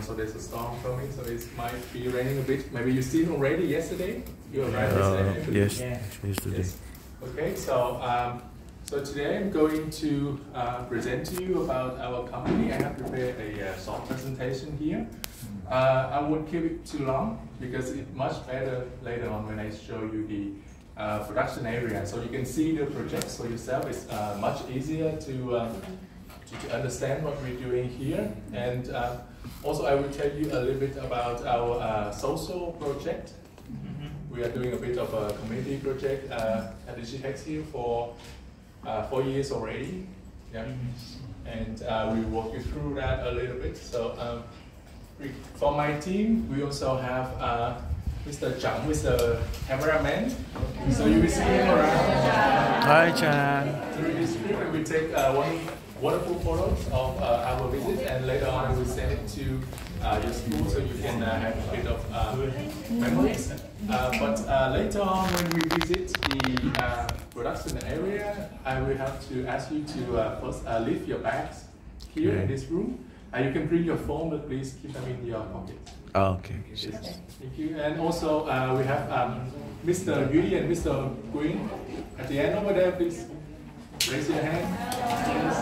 also there's a storm coming, so it might be raining a bit. Maybe you seen already yesterday? You arrived yesterday? Yes, yesterday. Yes. Okay, so so today I'm going to present to you about our company. I have prepared a short presentation here. I won't keep it too long because it's much better later on when I show you the production area. So you can see the projects for yourself. It's much easier to understand what we're doing here. And also I will tell you a little bit about our social project. We are doing a bit of a community project at Digitexx here for 4 years already. Yeah. And we will walk you through that a little bit. So for my team, we also have Mr. Chang, who is the cameraman. So you will see him around. Hi, Chan. Through this trip, we will take wonderful photos of our visit, and later on I will send it to your school so you can have a bit of memories. But later on when we visit the production area, I will have to ask you to first leave your bags here in this room. You can bring your phone, but please keep them in your pocket. Oh, okay. Yes. Thank you. And also we have Mr. Yui and Mr. Queen at the end over there. Please raise your hand. Yes.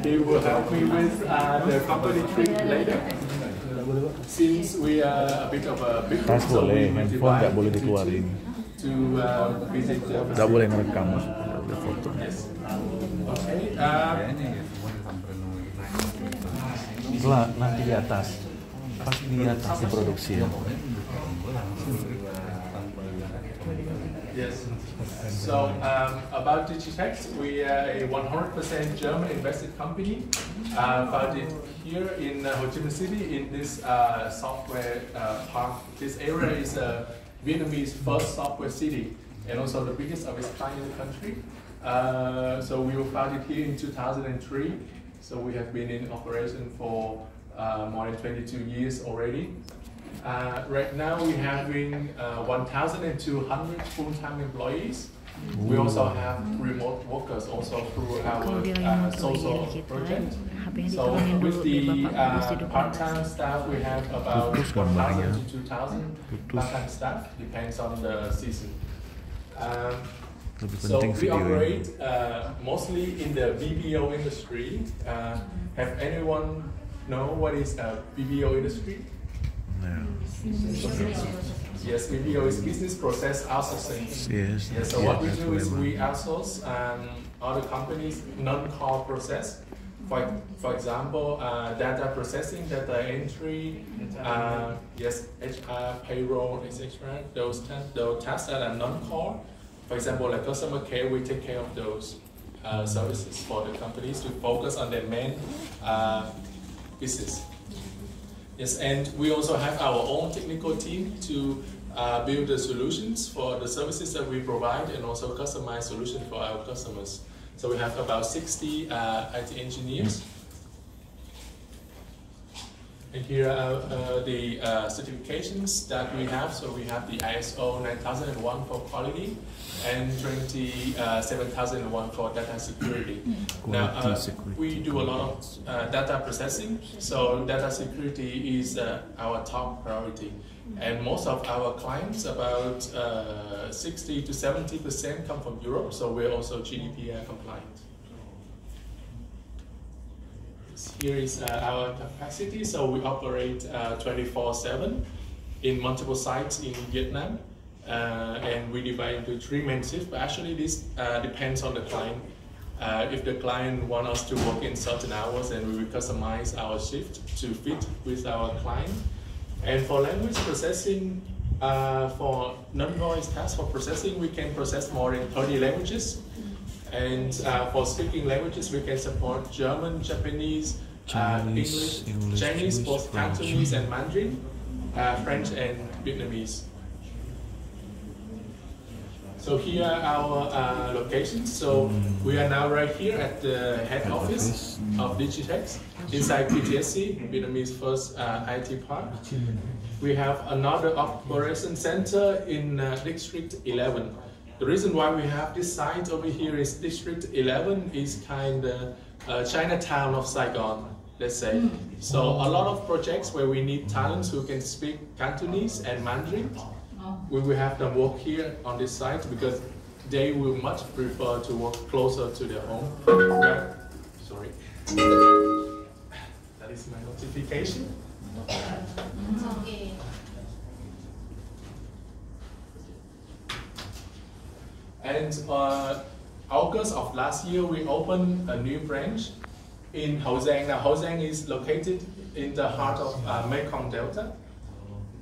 They will help me with the company trip later. Since we are a bit of a big group, so we divide into two to visit the Nggak boleh ngerekam, boleh foto. Yes. Okay. Nanti di atas, pas di atas diproduksi ya. Yes. So about Digitexx, we are a 100% German invested company, founded here in Ho Chi Minh City in this software park. This area is Vietnamese first software city and also the biggest of its kind in the country. So we were founded here in 2003. So we have been in operation for more than 22 years already. Right now we're having 1,200 full-time employees. We also have remote workers also through our social project. So with the part-time staff, we have about 1,000 to 2,000 part-time staff, depends on the season. So we operate mostly in the BPO industry. Have anyone know what is a BPO industry? No. Yes, BPO is business process outsourcing. Yes. Yes. So what we do is we outsource other companies' non-core process. For example, data processing, data entry, yes, HR, payroll, etc. Those tasks that are non-core. For example, like customer care, we take care of those services for the companies to focus on their main business. Yes, and we also have our own technical team to build the solutions for the services that we provide and also customize solutions for our customers. So we have about 60 IT engineers. And here are the certifications that we have. So we have the ISO 9001 for quality and 27001 for data security. Now, we do a lot of data processing. So data security is our top priority. And most of our clients, about 60 to 70% come from Europe. So we're also GDPR compliant. Here is our capacity. So we operate 24/7 in multiple sites in Vietnam, and we divide into 3 main shifts. But actually, this depends on the client. If the client wants us to work in certain hours, then we will customize our shift to fit with our client. And for language processing, for non-voice tasks for processing, we can process more than 30 languages. And for speaking languages, we can support German, Japanese, English, Chinese, both Cantonese and Mandarin, French and Vietnamese. So here are our locations. So we are now right here at the head office of Digitexx inside PTSC, Vietnamese first IT park. We have another operation center in District 11. The reason why we have this site over here is District 11 is kind of Chinatown of Saigon. let's say. So a lot of projects where we need talents who can speak Cantonese and Mandarin, we will have them work here on this site because they will much prefer to work closer to their home. Sorry. That is my notification. Okay. And August of last year, we opened a new branch in Hậu Giang. Now, Hậu Giang is located in the heart of Mekong Delta.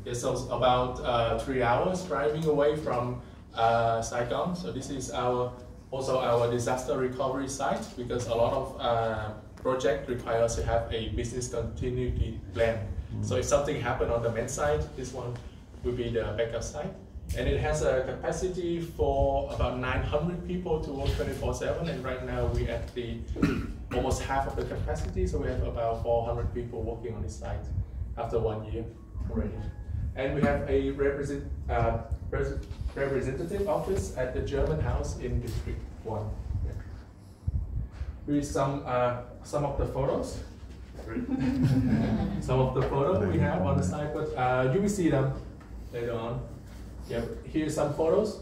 It's about 3 hours driving away from Saigon. So this is also our disaster recovery site because a lot of project require us to have a business continuity plan. So if something happened on the main site, this one will be the backup site. And it has a capacity for about 900 people to work 24/7. And right now we're at almost half of the capacity. So we have about 400 people working on this site after 1 year already. And we have a representative office at the German house in District 1. Here is some of the photos. Some of the photos we have on the site, but you will see them later on. Yeah, here's some photos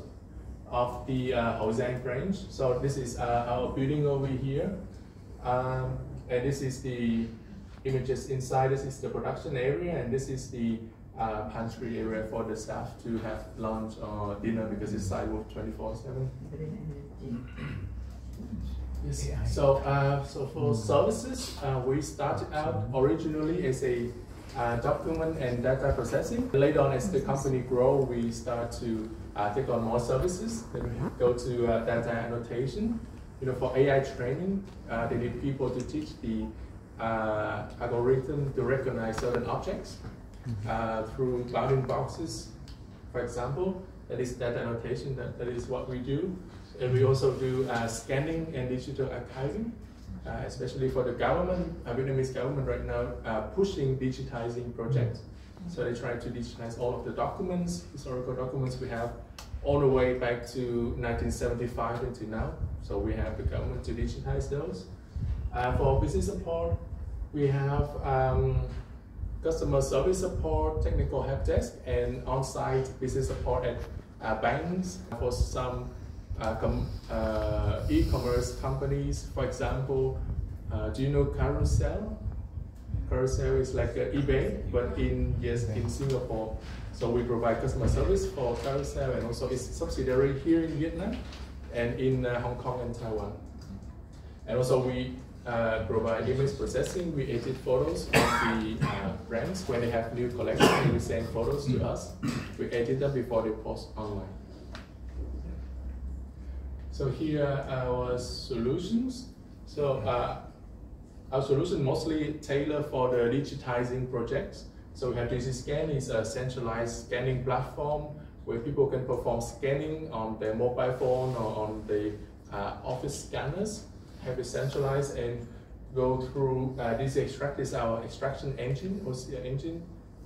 of the Hậu Giang branch. So this is our building over here, and this is the images inside. This is the production area, and this is the pantry area for the staff to have lunch or dinner because it's site work 24/7. Yes. So for services, we started out originally as a document and data processing. Later on, as the company grow, we start to take on more services. Then we go to data annotation. For AI training, they need people to teach the algorithm to recognize certain objects through bounding boxes, for example. That is data annotation. That is what we do. And we also do scanning and digital archiving. Especially for the government, Vietnamese government right now pushing digitizing projects. So they try to digitize all of the documents, historical documents we have, all the way back to 1975 until now. So we have the government to digitize those. For business support, we have customer service support, technical help desk, and on-site business support at banks. For some e-commerce companies, for example, do you know Carousel? Carousel is like eBay, but in Singapore. So we provide customer service for Carousel and also its subsidiary here in Vietnam and in Hong Kong and Taiwan. And also we provide image processing. We edit photos of the brands when they have new collection. We send photos to us. We edit them before they post online. So here are our solutions. So our solution mostly tailored for the digitizing projects. So we have DigiScan, is a centralized scanning platform where people can perform scanning on their mobile phone or on the office scanners, have it centralized and go through Digitexx is our extraction engine, OCR engine,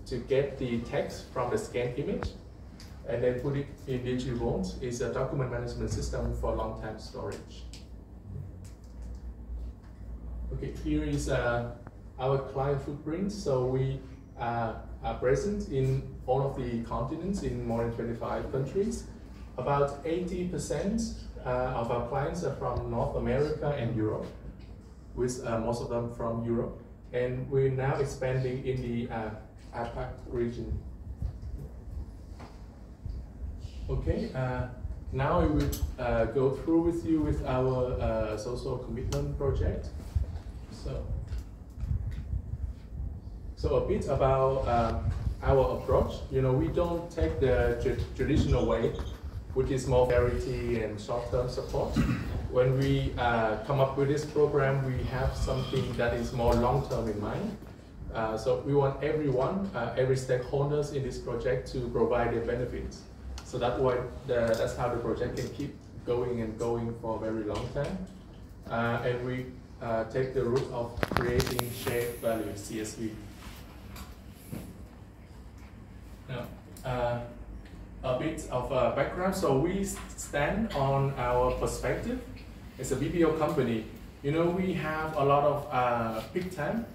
to get the text from the scanned image and then put it in DigiVault. It's a document management system for long-term storage. Okay, here is our client footprint. So we are present in all of the continents in more than 25 countries. About 80% of our clients are from North America and Europe, with most of them from Europe. And we're now expanding in the APAC region. Okay, now we will go through with you with our social commitment project. So a bit about our approach. We don't take the traditional way, which is more charity and short-term support. When we come up with this program, we have something that is more long-term in mind. So we want everyone, every stakeholders in this project to provide their benefits. So that's how the project can keep going and going for a very long time. And we take the route of creating shared value, CSV. Now, a bit of background. So we stand on our perspective. As a BPO company, we have a lot of peak time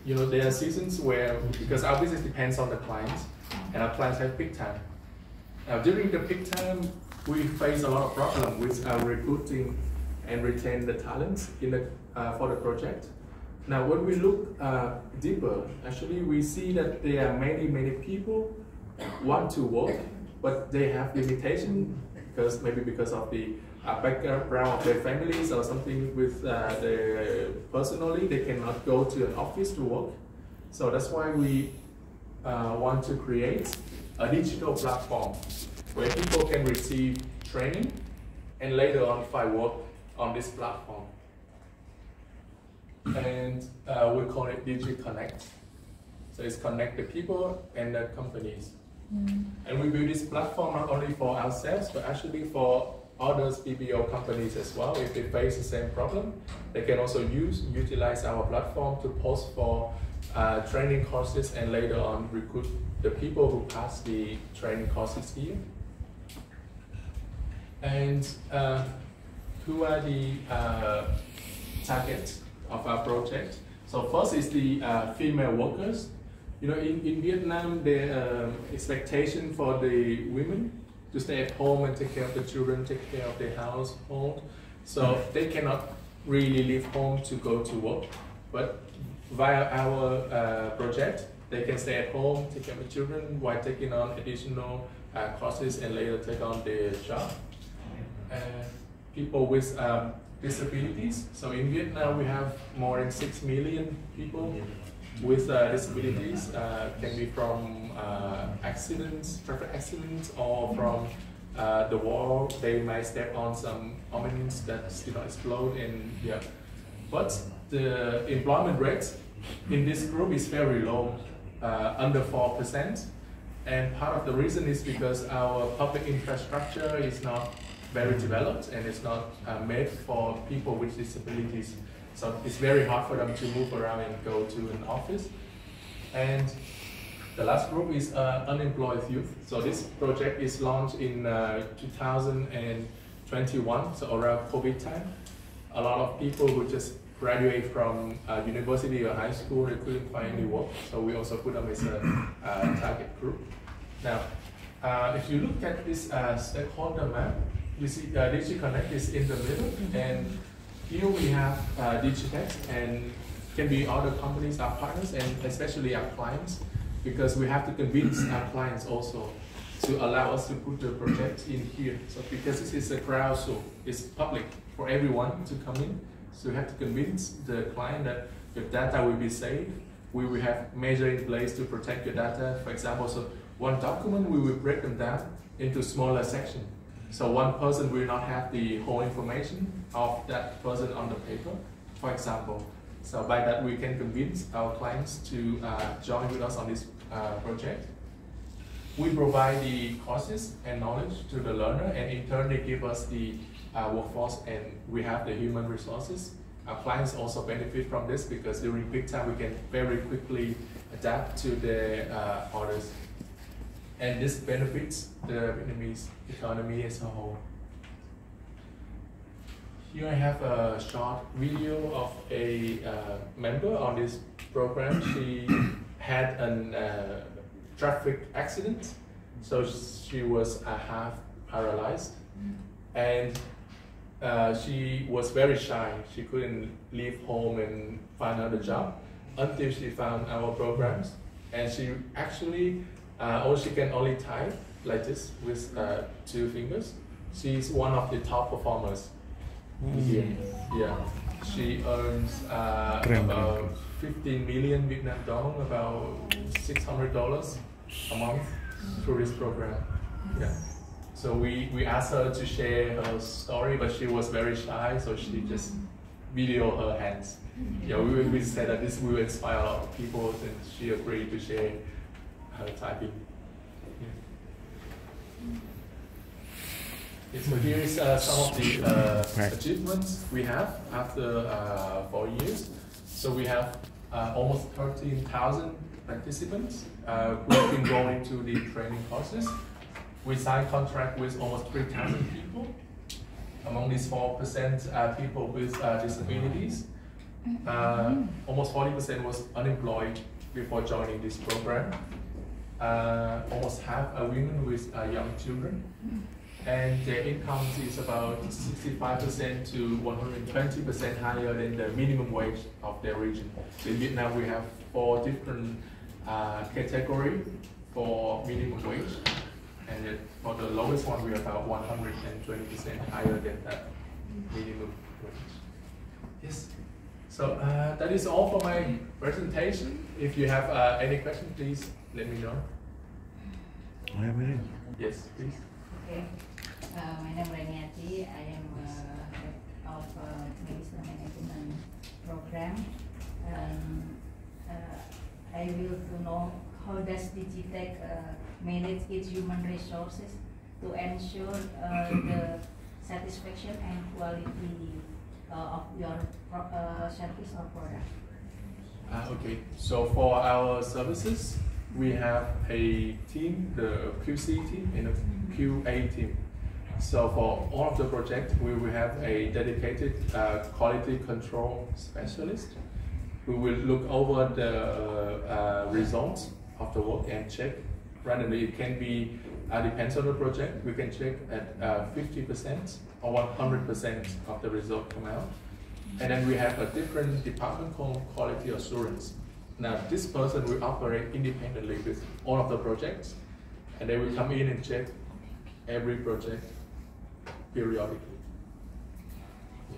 you know, there are seasons where, because our business depends on the clients, and our clients have peak time. Now, during the peak time, we face a lot of problems with recruiting and retain the talents in the, for the project. Now, when we look deeper, actually, we see that there are many people want to work, but they have limitation because maybe because of the background of their families or something with their personally, they cannot go to an office to work. So that's why we want to create a digital platform where people can receive training and later on find work on this platform. And we call it Digitexx. So it's connect the people and the companies. And we build this platform not only for ourselves, but actually for other BPO companies as well. If they face the same problem, they can also utilize our platform to post for training courses and later on recruit the people who pass the training courses here. And who are the targets of our project? So first is the female workers. You know, in Vietnam, the expectation for the women to stay at home and take care of the children, take care of their household. So they cannot really leave home to go to work. But via our project, they can stay at home, take care of the children while taking on additional courses and later take on their job. People with disabilities. So in Vietnam, we have more than 6 million people with disabilities. Can be from accidents, traffic accidents, or from the war. They might step on some mines that still not explode. And yeah, but the employment rate in this group is very low, under 4%. And part of the reason is because our public infrastructure is not very developed and it's not made for people with disabilities. So it's very hard for them to move around and go to an office. And the last group is unemployed youth. So this project is launched in 2021, so around COVID time. A lot of people who just graduate from university or high school, they couldn't find any work. So we also put them as a target group. Now, if you look at this stakeholder map, you see Digitexx is in the middle, and here we have Digitexx, and can be other companies, our partners, and especially our clients, because we have to convince our clients also to allow us to put the project in here. So because this is a crowd, so it's public for everyone to come in. So we have to convince the client that your data will be safe. We will have measures in place to protect your data. For example, so one document, we will break them down into smaller sections. So one person will not have the whole information of that person on the paper, for example. So by that, we can convince our clients to join with us on this project. We provide the courses and knowledge to the learner, and in turn, they give us the workforce, and we have the human resources. Our clients also benefit from this because during peak time, we can very quickly adapt to the orders. And this benefits the Vietnamese economy as a whole. Here I have a short video of a member on this program. She had a traffic accident, so she was half paralyzed, and she was very shy. She couldn't leave home and find another job until she found our programs, and she actually she can only type like this with 2 fingers. She's one of the top performers here. Yeah, she earns about 15 million Vietnam dong, about $600 a month through this program. Yeah. So we asked her to share her story, but she was very shy, so she just video her hands. Yeah, we said that this will inspire a lot of people, and she agreed to share her typing. Yeah. So here is some of the achievements we have after 4 years. So we have almost 13,000 participants who have been going into the training courses. We signed contract with almost 3,000 people. Among these 4% are people with disabilities. Almost 40% was unemployed before joining this program. Almost half are women with young children. And their income is about 65% to 120% higher than the minimum wage of their region. In Vietnam, we have 4 different categories for minimum wage. And for the lowest one, we are about 120% higher than that minimum wage. Yes. So that is all for my presentation. If you have any questions, please let me know. Yes, please. Okay. My name is Reniati. I am head of Medicinal Management Program. I will to know how does Digitexx manage its human resources to ensure the satisfaction and quality of your service or product. Okay, so for our services, we have a team, the QC team and a QA team. So for all of the projects, we will have a dedicated quality control specialist who will look over the results of the work and check randomly. It can be, depends on the project, we can check at 50% or 100% of the result come out. And then we have a different department called quality assurance. Now this person will operate independently with all of the projects, and they will come in and check every project periodically. Yeah.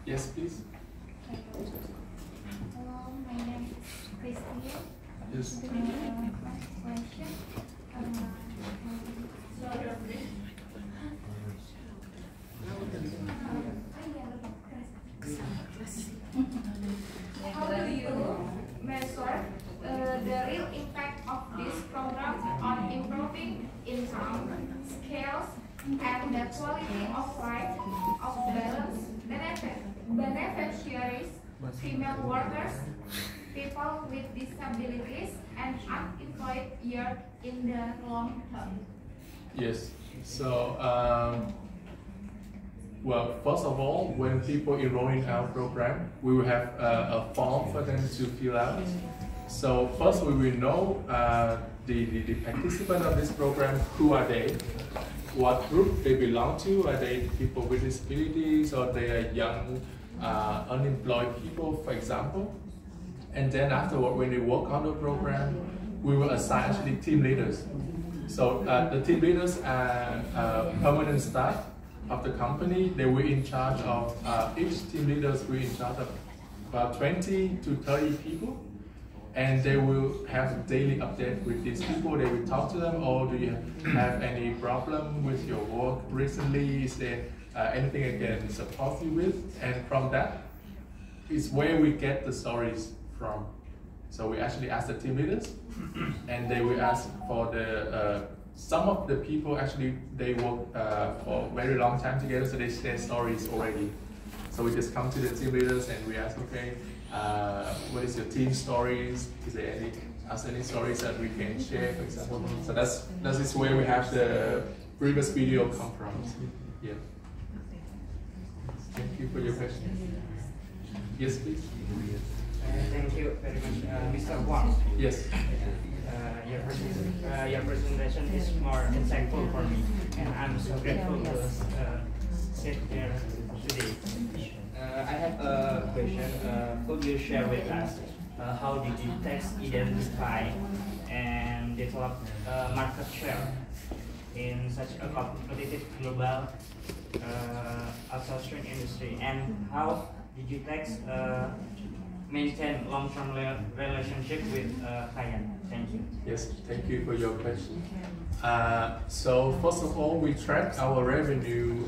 Yes, please. Hello, my name is Christine. Yes. Question. How do you measure the real impact of this program on improving income, skills, and the quality of life of balance beneficiaries, female workers, people with disabilities, and unemployed youth in the long term? Yes. So, well, first of all, when people enroll in our program, we will have a form for them to fill out. So first we will know the participants of this program, who are they, what group they belong to, are they people with disabilities or they are young unemployed people, for example. And then afterward, when they work on the program, we will assign actually team leaders. So the team leaders are permanent staff of the company. They will in charge of, each team leaders will in charge of about 20 to 30 people. And they will have a daily update with these people. They will talk to them, oh, do you have any problem with your work recently? Is there anything I can support you with? And from that is where we get the stories from. So we actually ask the team leaders, and they will ask for the, some of the people actually, they work for a very long time together, so they share stories already. So we just come to the team leaders and we ask, okay, what is your team stories? Is there any stories that we can share, for example? So that is where we have the previous video come from. Yeah. Thank you for your question. Yes, please. Thank you very much, Mr. Wang. Yes. Your presentation is more insightful for me, and I'm so grateful to sit here today. I have a question. Could you share with us how did Digitexx identify and develop market share in such a competitive global outsourcing industry, and how Digitexx maintain long-term relationship with clients? Thank you. Yes, thank you for your question. So first of all, we track our revenue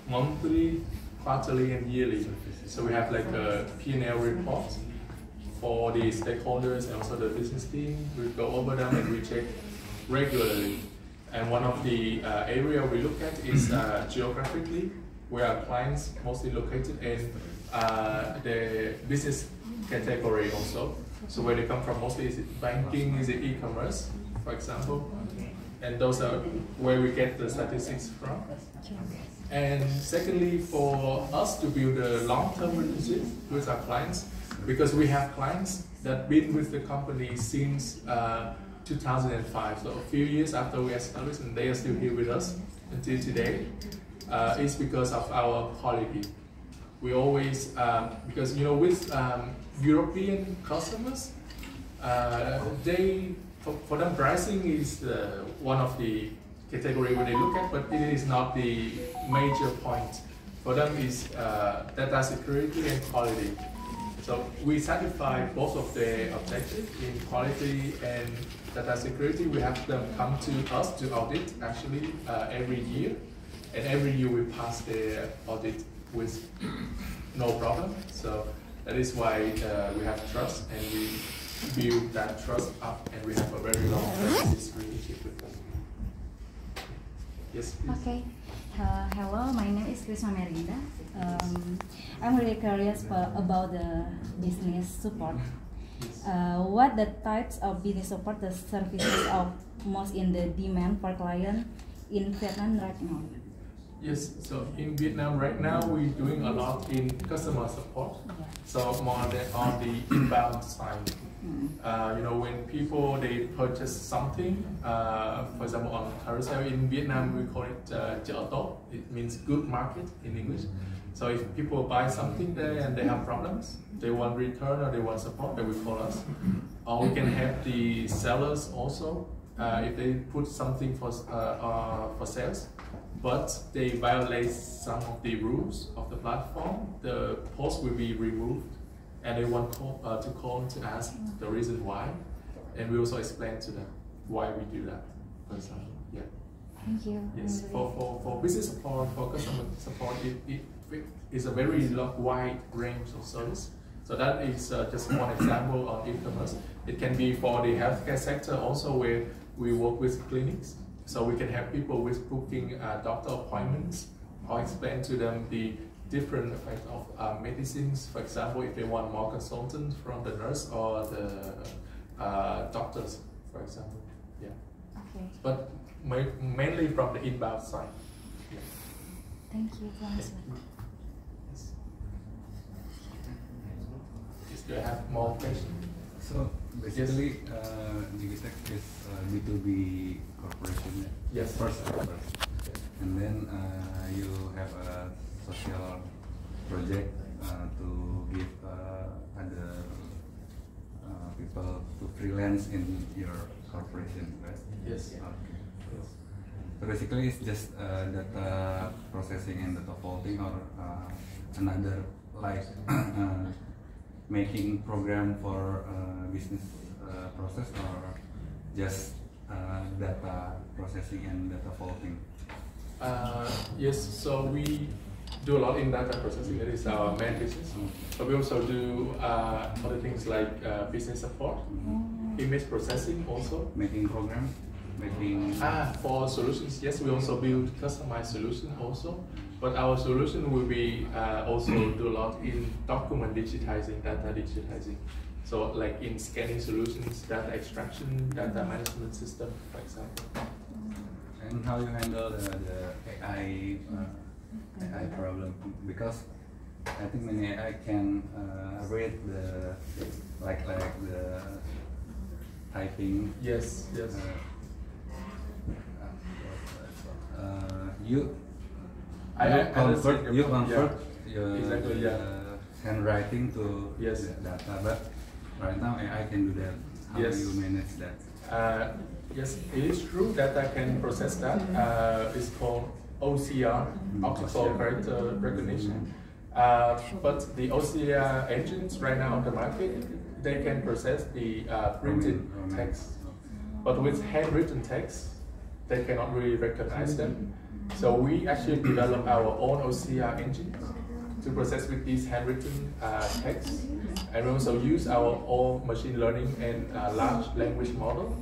monthly, quarterly, and yearly. So we have like a P&L report for the stakeholders and also the business team. We go over them and we check regularly. And one of the area we look at is geographically, where our clients mostly located, and the business category also. So where they come from, mostly is it banking, is it e-commerce, for example. And those are where we get the statistics from. And secondly, for us to build a long-term relationship with our clients, because we have clients that been with the company since 2005, so a few years after we established, and they are still here with us until today. It's because of our quality. We always, because with European customers, for them pricing is one of the category where they look at, but it is not the major point. For them is data security and quality. So we satisfy both of their objectives in quality and data security. We have them come to us to audit actually every year, and every year we pass their audit with no problem. So that is why we have trust, and we build that trust up, and we have a very long relationship with them. Yes, please. Okay. Hello, my name is Krisma Merinda. I'm really curious about the business support. What the types of business support the services are most in the demand for client in Vietnam right now? Yes, so in Vietnam right now we're doing a lot in customer support. So more on the inbound side. When people they purchase something, for example on carousel in Vietnam we call it chợ tốt. It means good market in English. So if people buy something there and they have problems, they want return or they want support, they will call us. Or we can help the sellers also if they put something for sales, but they violate some of the rules of the platform. The post will be removed, and they want to call to ask the reason why, and we also explain to them why we do that. For example, yeah. Thank you. Yes, for business support, for customer support, it is a very wide range of service. So that is just one example on e-commerce. It can be for the healthcare sector also, where we work with clinics. So we can help people with booking doctor appointments, or explain to them the different effects of medicines. For example, if they want more consultants from the nurse or the doctors, for example. Yeah. Okay. But mainly from the inbound side. Yeah. Thank you. Yes. Do you have more questions? So basically, Digitexx is B2B corporation. Yes. First, and then you have a social project to give other people to freelance in your corporation, right? Yes. Okay. So basically, it's just data processing and data vaulting, or another like making program for business process, or just data processing and data vaulting? Yes, so we do a lot in data processing. That is our main business. But we also do other things like business support, image processing also. Making program? For solutions, yes, we also build customized solutions also. But our solution will be also do a lot in document digitizing, data digitizing. So like in scanning solutions, data extraction, data management system, for example. And how you handle the AI problem? Because I think many AI can read the like the typing. Yes, yes. You convert your handwriting to data, but right now AI can do that. How do you manage that? Yes, it is true that I can process that. It's called OCR, optical character recognition. But the OCR engines right now on the market, they can process the printed text. But with handwritten text, they cannot really recognize them. So we actually develop our own OCR engine to process with these handwritten texts, and we also use our own machine learning and large language model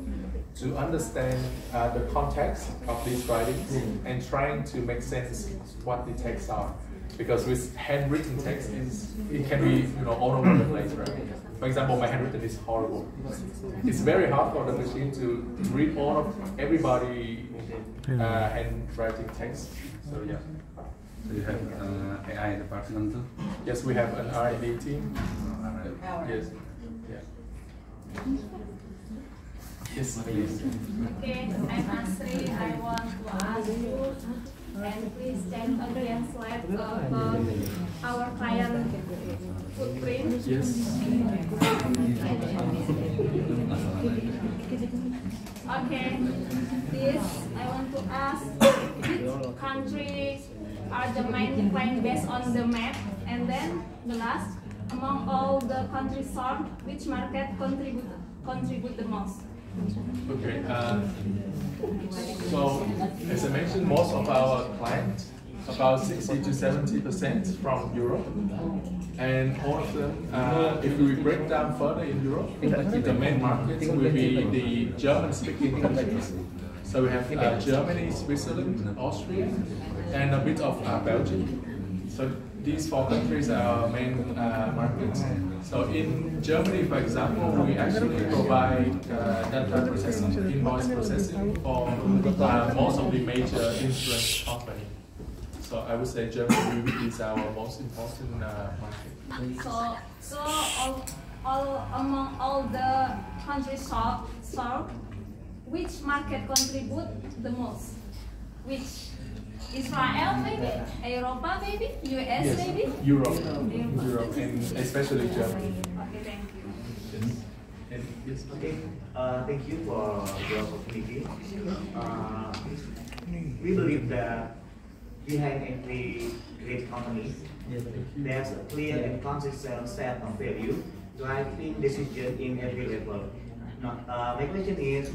to understand the context of these writings and trying to make sense what the texts are. Because with handwritten text, it can be all over the place, right? For example, my handwritten is horrible. It's very hard for the machine to read all of everybody handwriting text. So yeah. So you have AI department too? Yes, we have an R&D team. Yes. Yeah. Yes, please. Okay, I'm Asri. I want to ask you, and please check again slide about our client footprint. Yes. Okay, this I want to ask which countries are the main client based on the map, and then the last, among all the countries served, which market contribute the most? Okay. So as I mentioned, most of our clients, about 60 to 70% from Europe, and all of them, if we break down further in Europe, the main markets will be the German-speaking countries. So we have Germany, Switzerland, Austria, and a bit of Belgium. So these 4 countries are our main markets. So in Germany, for example, we actually provide data processing, invoice processing for most of the major insurance companies. So I would say Germany is our most important market. So among all the countries served, which market contribute the most? Which? Israel maybe? Europa maybe? US yes, maybe? Europe, and especially Germany. Okay, thank you. Yes. Okay, thank you for the opportunity. We believe that behind every great company, there's a clear and consistent set of value driving decision in every level. Now, my question is,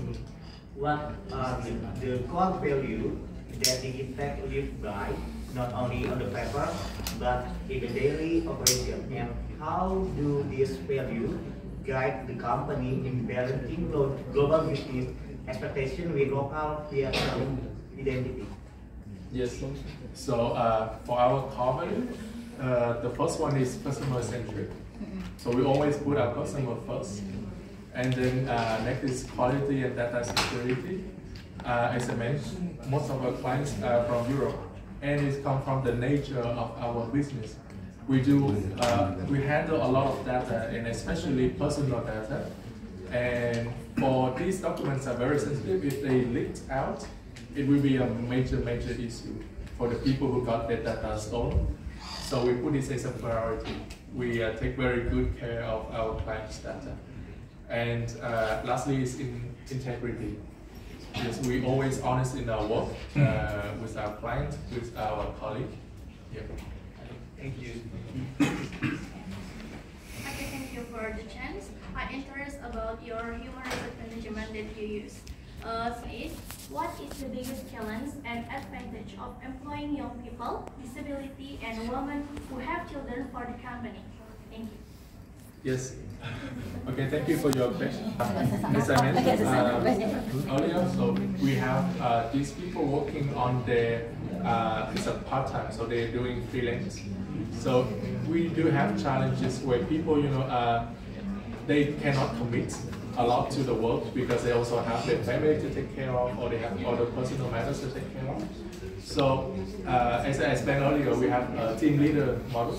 what are the core value that Digitexx live by, not only on the paper, but in the daily operation, and how do these values guide the company in balancing global business expectation with local identity? Yes. So for our core value, the first one is customer centric. So we always put our customer first, and then next is quality and data security. As I mentioned, most of our clients are from Europe, and it comes from the nature of our business. We handle a lot of data, and especially personal data. And for these documents are very sensitive. If they leaked out, it will be a major issue for the people who got their data stolen. So we put this as a priority. We take very good care of our clients' data. And lastly is integrity. Yes, we always honest in our work with our client, with our colleague. Yeah. Thank you. Okay, thank you for the chance. I'm interested about your human resource management that you use. What is the biggest challenge and advantage of employing young people, disability, and women who have children for the company? Thank you. Yes. Okay, thank you for your question. As I mentioned earlier, so we have these people working on their, it's a part-time, so they're doing freelance. So we do have challenges where people, they cannot commit a lot to the work because they also have their family to take care of, or they have other personal matters to take care of. So as I explained earlier, we have a team leader model.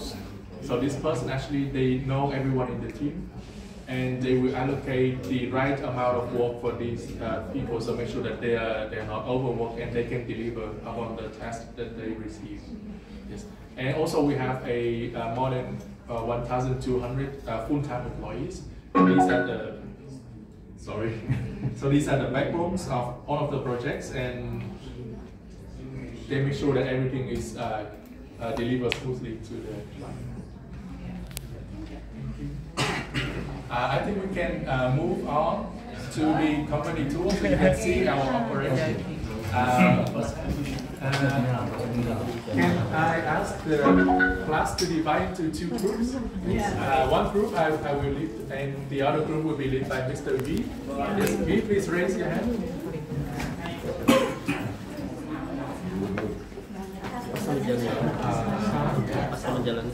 So this person actually, they know everyone in the team, and they will allocate the right amount of work for these people, so make sure that they're not overworked and they can deliver upon the task that they receive. Yes. And also we have a more than 1,200 full-time employees. These are the so these are the backbones of all of the projects, and they make sure that everything is delivered smoothly to the client. I think we can move on to the company tour so you can see our operation. Can I ask the class to divide into 2 groups? One group I will lead, and the other group will be led by Mr. V. Yes, V, please raise your hand. Pas jalan.